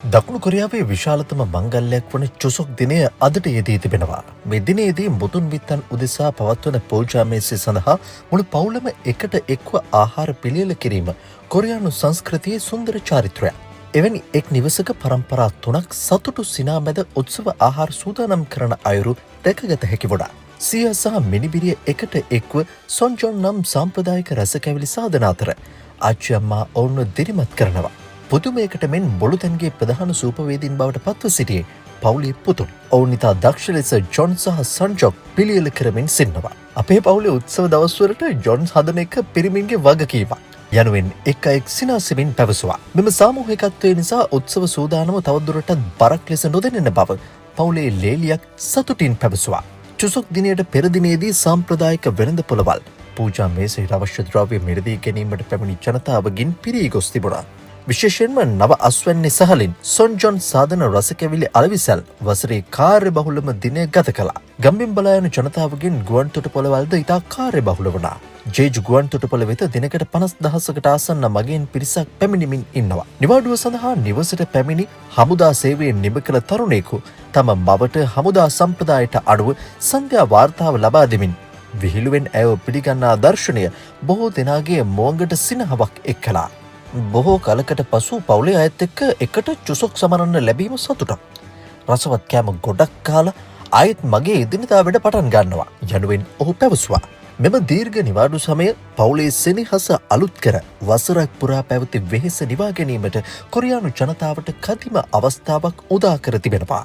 දකුණු කොරියාවේ විශාලතම මංගල්‍යයක් වන චුසොක් දිනය අදට යෙදී තිබෙනවා. මේ දිනයේදී මුදුන් විත්තන් උදෙසා පවත්වන පූජා මේසය සඳහා මුළු පවුලම එකට එක්ව ආහාර පිළියෙල කිරීම කොරියානු සංස්කෘතියේ සුන්දර චාරිත්‍රයක්. එවැනි එක් නිවසක පරම්පරා 3ක් සතුටු සිනා මැද උත්සව ආහාර සූදානම් කරන අයුරු දැකගත හැකි වුණා. සියා සහ මිනිබිරිය එකට එක්ව සොන්ජොන් නම් සාම්ප්‍රදායික රසකැවිලි සාධන අතර ආච්චි අම්මා ඔවුන්ව දිරිමත් කරනවා. පුදුමයකට මෙන් බොළුතැන්ගේ ප්‍රධාන සූපවේදීන් බවට පත්ව සිටියේ පවුලේ පුතුන්. ඔවුන් ඉතා දක්ෂ ලෙස ජොන් සහ සන්ජොක් පිළියෙල කරමින් සිටිනවා. අපේ පවුලේ උත්සව දවස්වලට ජොන් හදන එක පිරිමින්ගේ වගකීමක් යනුවෙන් එක් අයෙක් සිනාසෙමින් පැවසුවා. මෙම සාමූහිකත්වය නිසා උත්සව සූදානම තවදුරටත් බරක් ලෙස නොදැනෙන බව පවුලේ ලේලියක් සතුටින් පැවසුවා. චුසොක් දිනයට පෙර දිනේදී සාම්ප්‍රදායික වෙළඳ පොළවල් පූජා මේසයට අවශ්‍ය ද්‍රව්‍ය මිලදී ගැනීමට පැමිණි ජනතාවගෙන් පිරී ගොස් තිබුණා. විශේෂයෙන්ම නව අස්වැන්නේ සහලින් සොන්ජොන් සාධන රසකැවිලි අලවිසල් වසරේ කාර්යබහුලම දිනය ගත කළා. ගම්බින් බලා යන ජනතාවගෙන් ගුවන් තොටුපළවල්ද ඉතා කාර්යබහුල වුණා. ජේජු ගුවන් තොටුපළ වෙත දිනකට 50,000කට ආසන්න මගීන් පිරිසක් පැමිණෙමින් ඉන්නවා. නිවාඩුව සඳහා නිවසට පැමිණි හමුදා සේවයෙන් නිම කළ තරුණයෙකු තම මවට හමුදා සම්ප්‍රදායට අනුව සන්ධ්‍යා වාර්තාව ලබා දෙමින් විහිළුවෙන් ඇයව පිළිගන්නා දර්ශනය බොහෝ දෙනාගේ මුවඟට සිනහවක් එක් කළා. බොහෝ කලකට පසු පවුලේ අයත් එක්ක එකට චුසොක් සමරන්න ලැබීම සතුටක්. රසවත් කෑම ගොඩක් කාලා ආයෙත් මගේ එදිනදා වැඩ පටන් ගන්නවා යනුවෙන් ඔහු පැවසුවා. මෙම දීර්ඝ නිවාඩු සමය පවුලේ සෙනෙහස අලුත් කර වසරක් පුරා පැවති වෙහෙස නිවා ගැනීමට කොරියානු ජනතාවට කදිම අවස්ථාවක් උදා කර තිබෙනවා.